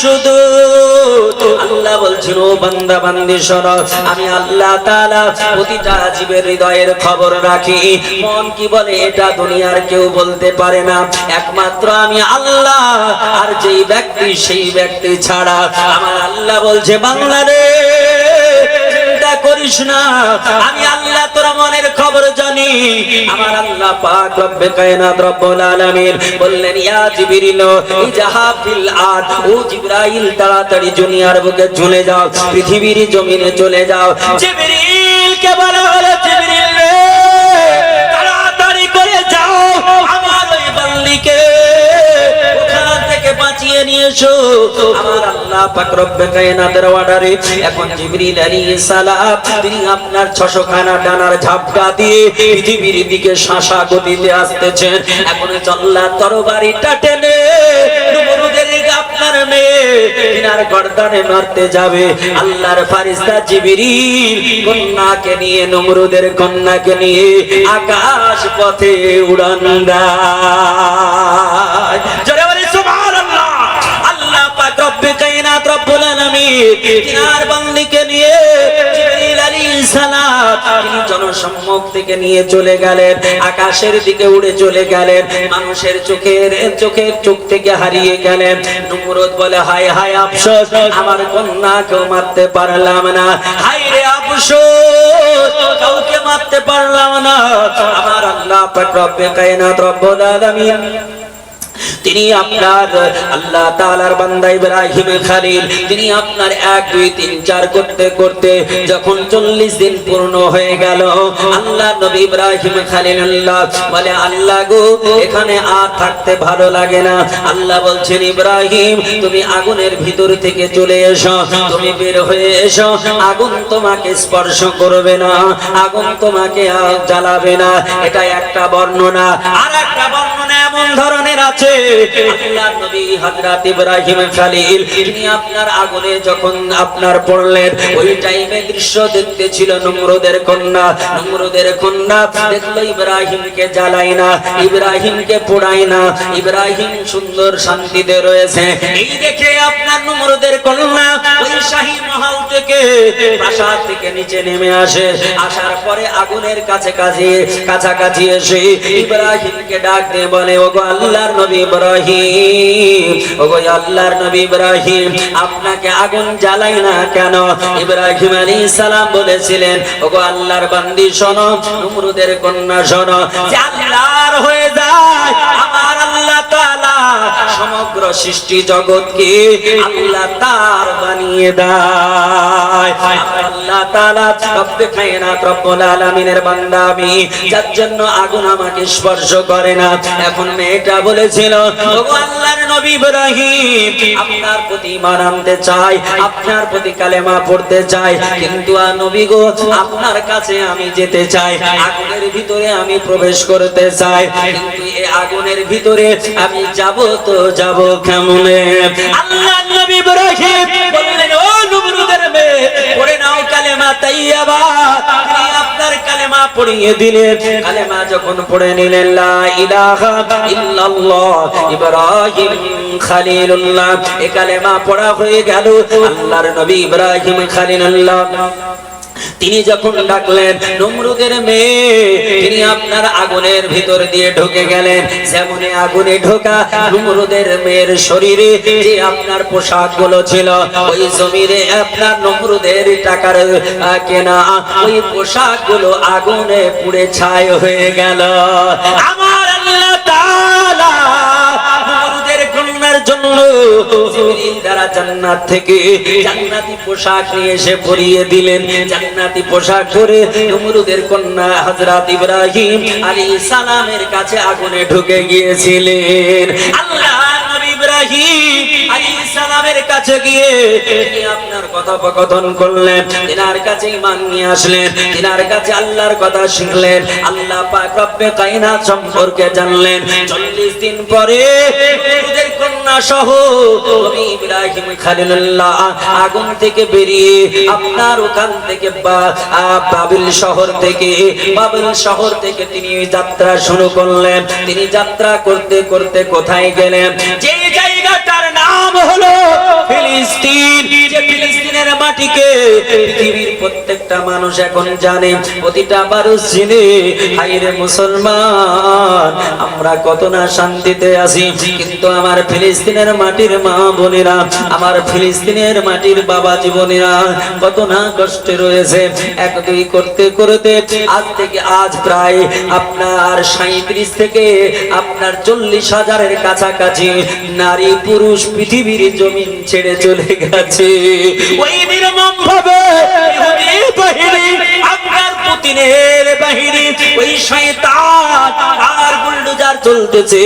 সুদূত। আল্লাহ বলছেন ও বান্দা বান্দি শোনো, আমি আল্লাহ তাআলা প্রতিটা জীবের হৃদয়ের খবর রাখি। মন কি বলে এটা দুনিয়ার কেউ বলতে পারে না, একমাত্র আমি আল্লাহ। আর যেই ব্যক্তি সেই ব্যক্তি ছাড়া আমার আল্লাহ বলছে বান্দা রে চিন্তা করিস না, আমি আল্লাহ তোর মনের খবর জানি। আমার আল্লাহ পাক রব্বে কায়নাত রব্বুল আলামিন বললেন ইয়া জিবরিল ইজাহাব ফিল আরদ, ও জিবরাইল তাড়াতাড়ি দুনিয়ার বুকে চলে যাও, পৃথিবীর জমিনে চলে যাও। জিবরিল কে বলা হলো জিবরিল রে তাড়াতাড়ি করে যাও, আমার ওই বান্দিকে ওখান থেকে বাঁচিয়ে নিয়ে এসো। আমার আল্লাহ পাক রব্বে কায়নাতের অর্ডারে এখন জিবরিল আলাইহিস সালাম তিনি আপনার 600 খানা ডানার ঝাপটা দিয়ে পৃথিবীর দিকে শাসা গতিতে আসতেছেন। এখন চল্লা তরবারিটা টেনে নমরুদের আপনার মেয়ে তিনার গর্দানে মারতে যাবে। আল্লাহর ফেরেশতা জিবরিল কন্যাকে নিয়ে নমরুদের কন্যাকে নিয়ে আকাশ পথে উড়ান দেয়। জোরে বলি সুবহানাল্লাহ। আল্লাহ পাক রব্বে কায়নাত রব্বুল আলামিন তিনার বান্দিকে নিয়ে জিবরিল আলাইহিস সালাম তিনি জনসম্মুখ থেকে নিয়ে চলে গেলেন, আকাশের দিকে উড়ে চলে গেলেন, মানুষের চোখ থেকে হারিয়ে গেলেন। নমরুদ বলে হায় হায় আফসোস, আমার কন্যাকেও মারতে পারলাম না, হায় রে আফসোস কাউকে মারতে পারলাম না। আমার আল্লাহ পাক রব্বে কায়নাত রব্বুল আলামিন তিনি আপনার আল্লাহ তাআলার বান্দা ইব্রাহিম খলিল তিনি আপনার 1 2 3 4 করতে করতে যখন 40 দিন পূর্ণ হয়ে গেল, আল্লাহ নবী ইব্রাহিম খলিলুল্লাহ বলে আল্লাহ গো এখানে আর থাকতে ভালো লাগে না। আল্লাহ বলছেন ইব্রাহিম তুমি আগুনের ভিতর থেকে চলে এসো, তুমি বের হয়ে এসো, আগুন তোমাকে স্পর্শ করবে না, আগুন তোমাকে জ্বালাবে না। এটা একটা বর্ণনা। আর একটা বর্ণনা এমন ধরনের আছে আল্লাহর নবী হযরত ইব্রাহিম খলিল তিনি আপনার আগুনে যখন আপনার পড়লেন ওই টাইমে দৃশ্য দেখতে ছিল নমরুদের কন্যা। নমরুদের কন্যা দেখলো ইব্রাহিমকে জ্বালায় না, ইব্রাহিমকে পোড়ায় না, ইব্রাহিম সুন্দর শান্তিতে রয়েছে। এই দেখে আপনার নমরুদের কন্যা ওই শাহী মহল থেকে প্রাসাদ থেকে নিচে নেমে আসে। আসার পরে আগুনের কাছাকাছি এসে ইব্রাহিমকে ডাক দিয়ে বলে ওগো আল্লাহর নবী ইব্রাহিম, ওগো আল্লাহর নবী ইব্রাহিম আপনাকে আগুন জ্বালাই না কেন? ইব্রাহিম আলাইহিস সালাম বলেছিলেন ওগো আল্লাহর বান্দি শোনো, নমরুদের কন্যা শোনো, যে আল্লাহর হয়ে যায় আমার আল্লাহ তাআলা সমগ্র সৃষ্টি জগৎকে আল্লাহ তার বানিয়ে দেয়। আল্লাহ তাআলা রব্বে কায়নাত রব্বুল আলামিনের বান্দা আমি, যার জন্য আগুন আমাকে স্পর্শ করে না। এখন মেয়েটা বলেছিল ওগো আল্লাহর নবী ইব্রাহিম আপনার প্রতি ঈমান আনতে চাই, আপনার প্রতি কালেমা পড়তে চাই, কিন্তু নবী গো আপনার কাছে আমি যেতে চাই, আগুনের ভিতরে আমি প্রবেশ করতে চাই, কিন্তু এই আগুনের ভিতরে আমি যাব তো যাব কেমনে? আল্লাহর নবী ইব্রাহিম বললেন ও নমরুদের মেয়ে পড়ে নাও কালেমা তাইয়্যিবা। তিনি আপনার কালেমা পড়িয়ে দিলেন। কালেমা যখন পড়ে নিলেন লা ইলাহা ইল্লাল্লাহ ইব্রাহিম খলিলুল্লাহ, এই কালেমা পড়া হয়ে গেল। আল্লাহর নবী ইব্রাহিম খলিলুল্লাহ তিনি যখন ডাকলেন নমরুদের মেয়ে তিনি আপনার আগুনের ভিতর দিয়ে ঢুকে গেলেন। যেমন আগুনে ঢোকা নমরুদের মেয়ের শরীরে যে আপনার পোশাক গুলো ছিল ওই জমিনে আপনার নমরুদের টাকার কেনা ওই পোশাক গুলো আগুনে পুড়ে ছাই হয়ে গেল। আমার আল্লাহ তাআলা নমরুদের কন্যার জন্য জিবরিল দ্বারা জান্নাত থেকে জান্নাতি পোশাক নিয়ে এসে পরিয়ে দিলেন। জান্নাতি পোশাক পরে নমরুদের কন্যা হযরত ইব্রাহিম আলাইহিস সালামের কাছে আগুনে ঢুকে গিয়েছিলেন। আল্লাহ নবী ইব্রাহিম আলাইহিস সালামের কাছে গিয়ে তিনি আপনার কথোপকথন করলেন, তিনার কাছে ঈমান নিয়ে আসলেন, তিনার কাছে আল্লাহর কথা শিখলেন, আল্লাহ পাক রব্বে কায়নাত সম্পর্কে জানলেন। 40 দিন পরে নমরুদের কন্যা সহ নবী ইব্রাহিম খলিলুল্লাহ আগুন থেকে বেরিয়ে আপনার ওখান থেকে বাবিল শহর থেকে তিনি যাত্রা শুরু করলেন। তিনি যাত্রা করতে করতে কোথায় গেলেন? যে জায়গাটার নাম নাম হলো ফিলিস্তিন। যে ফিলিস্তিনের মাটিকে পৃথিবীর প্রত্যেকটা মানুষ এখন জানে, প্রতিটা মানুষ চিনে। হায়রে মুসলমান, আমরা কত না শান্তিতে আছি, কিন্তু আমার ফিলিস্তিনের মাটির মা বোনেরা, আমার ফিলিস্তিনের মাটির বাবা জীবনেরা কত না কষ্টে রয়েছে। এক দুই করতে করতে আজ প্রায় আপনার 37 থেকে আপনার 40,000-এর কাছাকাছি নারী পুরুষ পৃথিবীর জমিন ছেড়ে চলে গেছে। ওই নির্মম ভাবে ইহুদি বাহিনী, আপনার পুতিনের বাহিনী, ওই শয়তান আর বুলডোজার চলতেছে।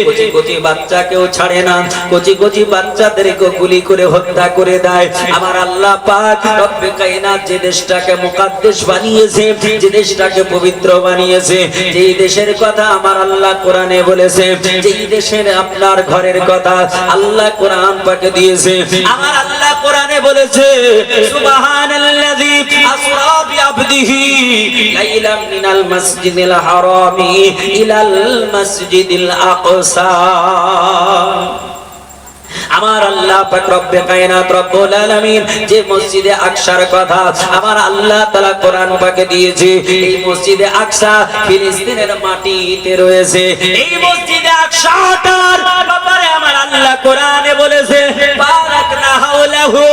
কোচি কোচি বাচ্চাকেও ছাড়ে না, কোচি কোচি বাচ্চাদেরকে গুলি করে হত্যা করে দেয়। আমার আল্লাহ পাক রব্বে কায়নাত যে দেশটাকে মুকাদ্দাস বানিয়েছে, যে দেশটাকে পবিত্র বানিয়েছে, যেই দেশের কথা আমার আল্লাহ কোরআনে বলেছে, যেই দেশের আপনার ঘরের কথা আল্লাহ কোরআন পাকে দিয়েছে। আমার আল্লাহ কোরআনে বলেছে, সুবহানাল্লাযী আসরা বিআবদিহি লাইলাম মিনাল মাসজিদিল হারামি ইলাল মাসজিদিল আকসা। আমার আল্লাহ পাক রব্বে কায়নাত রব্বুল আলামিন যে মসজিদে আকসার কথা আমার আল্লাহ তাআলা কোরআন পাকে দিয়েছে, এই মসজিদে আকসা ফিলিস্তিনের মাটিতে রয়েছে। এই মসজিদে আকসাটার ব্যাপারে আমার আল্লাহ কোরআনে বলেছে, বারাকনা হাওলাহু।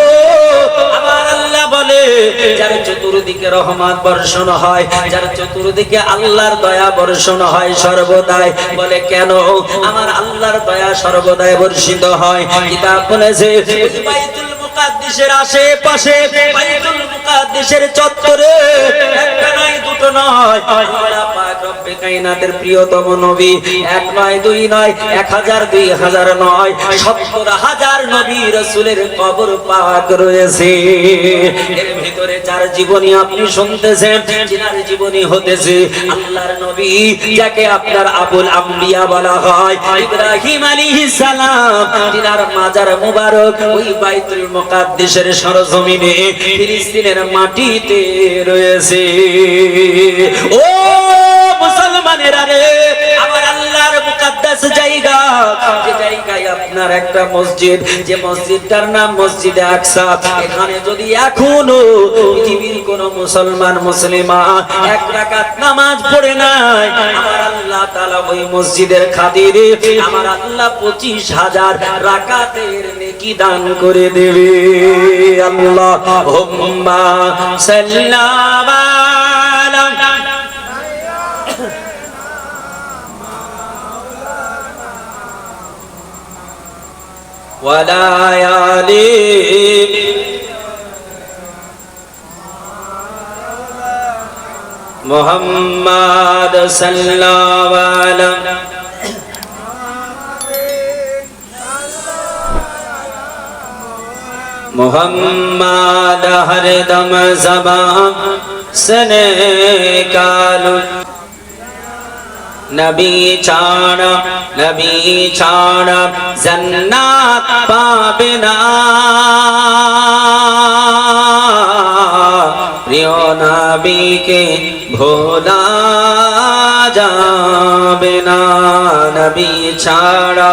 আমার আল্লাহ বলে, যার চতুর্দিকে রহমত বর্ষণ হয়, যার চতুর্দিকে আল্লাহর দয়া বর্ষণ হয় সর্বদাই। বলে কেন? আমার আল্লাহর দয়া সর্বদাই বর্ষিত হয়। কিতাব বলেছে, বাইতুল মুকাদ্দাসের আশেপাশে, বাইতুল মুকাদ্দাসের চত্বরে একটা নয় দুটো নয়, আল্লাহ পাক রব্বে কায়নাতের প্রিয়তম নবী এক নয় দুই নয় 1000 2000 নয় 70,000 নবী রাসূলের কবর পাক রয়েছে। এর ভিতরে যার জীবনী আপনি শুনতেছেন, যার জীবনী হতেছে আল্লাহর নবী, যাকে আপনার আবুল আম্বিয়া বলা হয়, ইব্রাহিম আলাইহিস সালাম, তিনার মাজার মুবারক ওই বাইতুল মুকাদ্দাসের সরজমিনে ফিলিস্তিনের মাটিতে রয়েছে। ও মুসলমানেরা রে, আমার আল্লাহর মুকাদ্দাস জায়গা, যে জায়গায় আপনার একটা মসজিদ, যে মসজিদটার নাম মসজিদে আকসা। এখানে যদি এখনো পৃথিবীর কোন মুসলমান মুসলিমা এক রাকাত নামাজ পড়ে নাই, আমার আল্লাহ তাআলা ওই মসজিদের খাতিরে আমার আল্লাহ 25,000 রাকাতের নেকি দান করে দেবে। আল্লাহুম্মা সাল্লাল্লাহু ওয়ালা আলি মুহাম্মাদ সাল্লাল্লাহু আলাইহি মুহাম্মাদ হরদম জবান সনে কালু। নবী ছাড়া জান্নাত পাবে না, প্রিয় নবীকে ভোলা যাবে না। নবী ছাড়া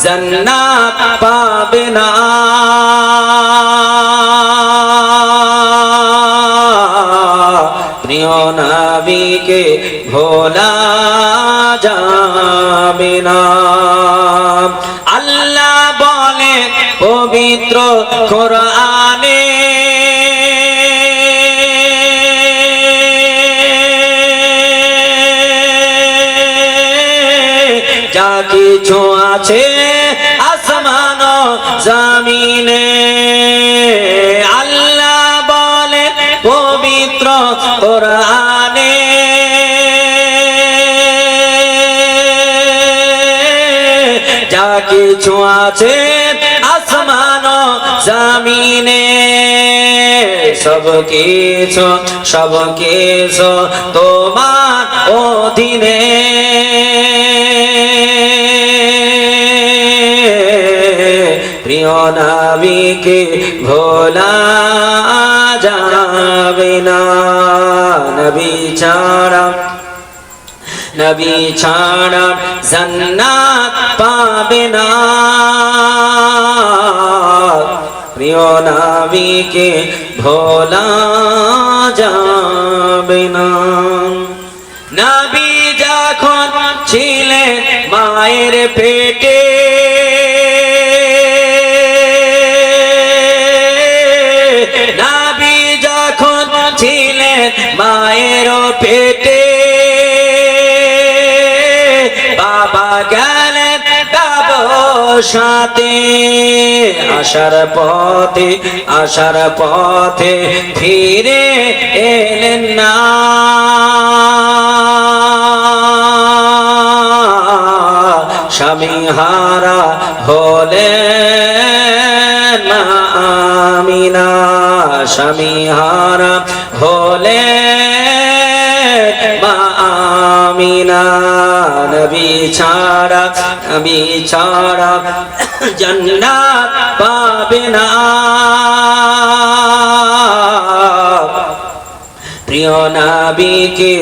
জান্নাত পাবে না, প্রিয় নবীকে ভোলা যাবে না। আল্লাহ বলে পবিত্র কোরআনে, যা কিছু আছে আসমান জমিনে, আল্লাহ বলে পবিত্র কোরআনে, যা কিছু আছে আসমান জমিনে, সব কিছু তোমার অধীনে, প্রিয় নবীকে ভোলা যাবে না। নবী ছাড়া নবী ছাড়া জান্নাত পাবে না, প্রিয় নবীকে ভোলা যাবে না। নবী যখন ছিলেন মায়ের পেটে, নবী যখন ছিলেন মায়ের পেটে, বাবা গেলেন সাথে, আসার পথে ফিরে এলেন না। স্বামী হারা হলেন মা আমিনা, স্বামী হারা হলেন মা আমিনা। নবী ছাড়া জান্নাত পাবে না, প্রিয় নবীকে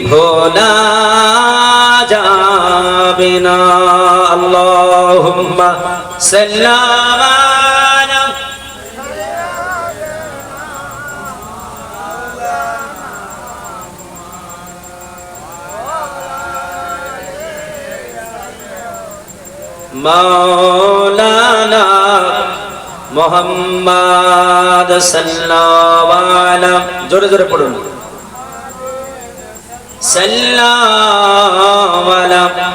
ভোলা যাবে না। আল্লাহুম্মা সাল্লি মাওলানা মুহাম্মদ সাল্লাল্লাহু আলাইহি, জোরে জোরে পড়ুন, সাল্লাল্লাহু আলাইহি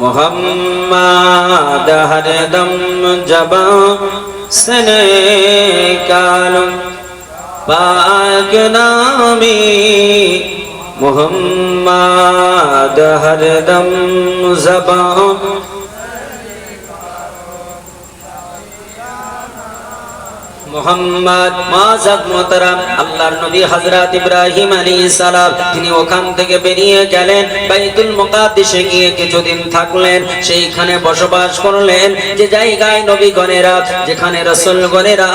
মুহাম্মদ হরদম জবা সনে কালম পাক নামে মুহাম্মদ হরদম জবা। মোহাম্মদ মাযাদ মুহতারাম আল্লাহর নবী হযরত ইব্রাহিম আলাইহিস সালাম তিনি ওখান থেকে বেরিয়ে গেলেন, বাইতুল মুকাদ্দাসে গিয়ে কিছুদিন থাকলেন, সেইখানে বসবাস করলেন। যে জায়গায় নবীগণেরা, যেখানে রাসূলগণেরা,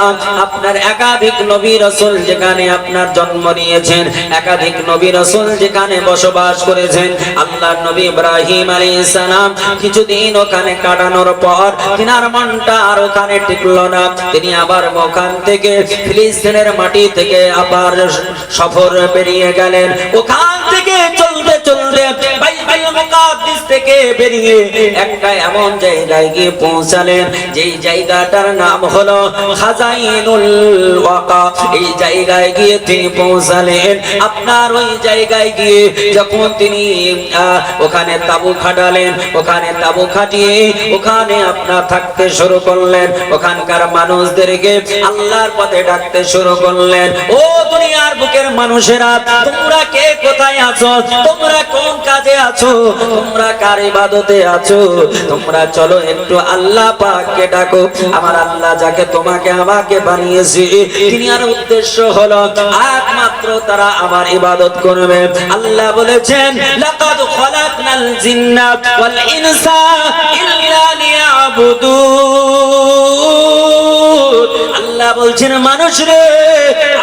আপনার একাধিক নবী রাসূল যেখানে আপনার জন্ম নিয়েছেন, একাধিক নবী রাসূল যেখানে বসবাস করেছেন, আল্লাহর নবী ইব্রাহিম আলাইহিস সালাম কিছুদিন ওখানে কাটানোর পর তিনার মনটা আর ওখানে টিকলো না। তিনি আবার থেকে ফিলিস্তিনের মাটি থেকে আবার সফর বেরিয়ে গেলেন। ওখান থেকে চলতে চলতে বাইতুল মুকাদ্দাস থেকে বেরিয়ে একটা এমন জায়গায় গিয়ে পৌঁছালেন, যেই জায়গাটার নাম হলো খাজাইনুল ওয়াকা। এই জায়গায় গিয়ে তিনি পৌঁছালেন। আপনার ওই জায়গায় গিয়ে যখন তিনি ওখানে তাবু খাটালেন, ওখানে তাবু খাটিয়ে ওখানে আপনার থাকতে শুরু করলেন। ওখানকার মানুষদেরকে আল্লাহর পথে ডাকতে শুরু করলেন। ও দুনিয়ার বুকের মানুষেরা, তোমরা কে কোথায় আছো? তোমরা কোন কাজে আছো? তোমরা কার ইবাদতে আছো? তোমরা চলো একটু আল্লাহ পাককে ডাকো। আমার আল্লাহ যাকে তোমাকে আমাকে বানিয়েছে, তিনি আর উদ্দেশ্য হলো একমাত্র তারা আমার ইবাদত করবে। আল্লাহ বলেছেন, লাকাদ খালাকনাল জিন্না ওয়াল ইনসা ইল্লা লিয়াবুদুন। আল্লাহ বলছেন, মানুষ রে,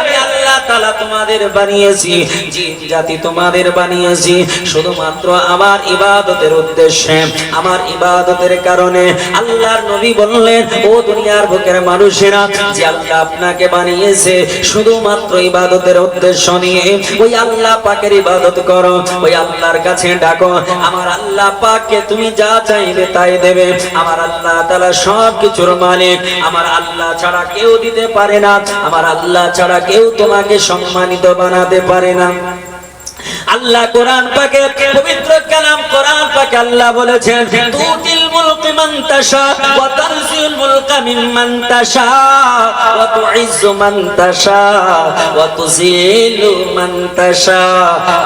আমি আল্লাহ তাআলা তোমাদের বানিয়েছি, জিন জাতি তোমাদের বানিয়েছি শুধুমাত্র আমার ইবাদতের উদ্দেশ্যে, আমার ইবাদতের কারণে। আল্লাহর নবী বললেন, ও দুনিয়ার বুকের মানুষেরা, যে আল্লাহ আপনাকে বানিয়েছে শুধুমাত্র ইবাদতের উদ্দেশ্য নিয়ে, ওই আল্লাহ পাকের ইবাদত করো, ওই আল্লাহর কাছে ডাকো। আমার আল্লাহ পাককে তুমি যা চাইবে তাই দেবে। আমার আল্লাহ তাআলা সব কিছুর মালিক। আমার আল্লাহ ছাড়া কেউ দিতে পারে না, আমার আল্লাহ ছাড়া কেউ তোমাকে সম্মানিত বানাতে পারে না। আল্লাহ কোরআন পাকে, পবিত্র কালাম কোরআন পাকে আল্লাহ বলেছেন, তুতিল মুলক মান তাশা ওয়া তানজিউল মুলকা মিম্মান তাশা ওয়া তুইজ্জু মান তাশা ওয়া তুযিলু মান তাশা।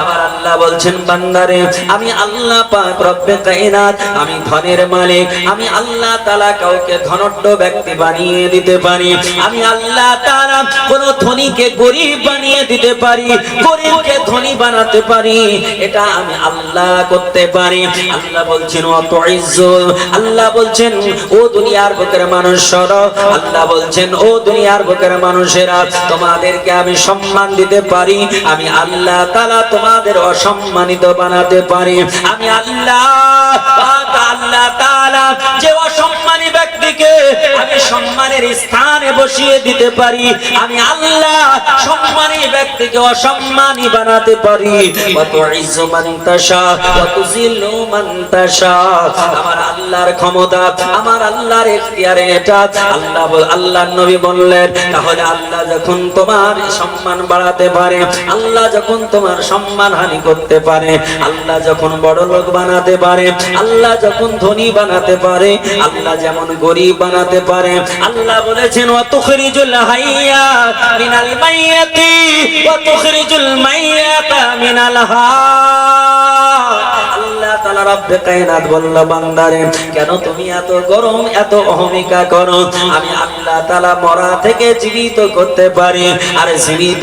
আমার আল্লাহ বলছেন, বান্দারে, আমি আল্লাহ পাক রব্বে কায়নাত, আমি ধনের মালিক। আমি আল্লাহ তাআলা কাউকে ধনঢ্য ব্যক্তি বানিয়ে দিতে পারি। আমি আল্লাহ তাআলা কোন ধনীকে গরীব বানিয়ে দিতে পারি, গরীবকে ধনী বানাতে পারি। এটা আমি আল্লাহ করতে পারি। আল্লাহ বলছেন, ওয়া তুইজ্জু আল্লাহ বলছেন ও দুনিয়ার বুকের মানুষ শোনো, আল্লাহ বলছেন ও দুনিয়ার বুকের মানুষেরা, তোমাদেরকে আমি সম্মান দিতে পারি, আমি আল্লাহ তাআলা তোমাদের অসম্মানিত বানাতে পারি। আমি আল্লাহ তাআলা যে অসম্মানী ব্যক্তিকে আমি সম্মানের স্থানে বসিয়ে দিতে পারি, আমি আল্লাহ সম্মানী ব্যক্তিকে অসম্মানী বানাতে পারি। ওয়াতুইজ্জু মান তাশা ওয়া তুযিল্লু মান তাশা, আমার আল্লাহর ক্ষমতা, আমার আল্লাহর এখতিয়ারে এটা। আল্লাহর নবী বললেন, তাহলে আল্লাহ যখন তোমার সম্মান বাড়াতে পারে, আল্লাহ যখন তোমার সম্মান হানি করতে পারে, আল্লাহ যখন বড় লোক বানাতে পারে, আল্লাহ যখন ধনী বানাতে পারে, আল্লাহ যেমন গরিব বানাতে পারে, আল্লাহ বলেছেন ওয়া তুখরিজুল হাইয়া মিনাল মাইয়াতি ওয়া তুখরিজুল মাইয়াতা মিনাল হায়। আল্লাহ তাআলা রব্বে কায়নাত বলল, বান্দারে কেন তুমি এত গরম, এত অহমিকা করো? আমি আল্লাহ তাআলা মরা থেকে জীবিত করতে পারি, আর জীবিত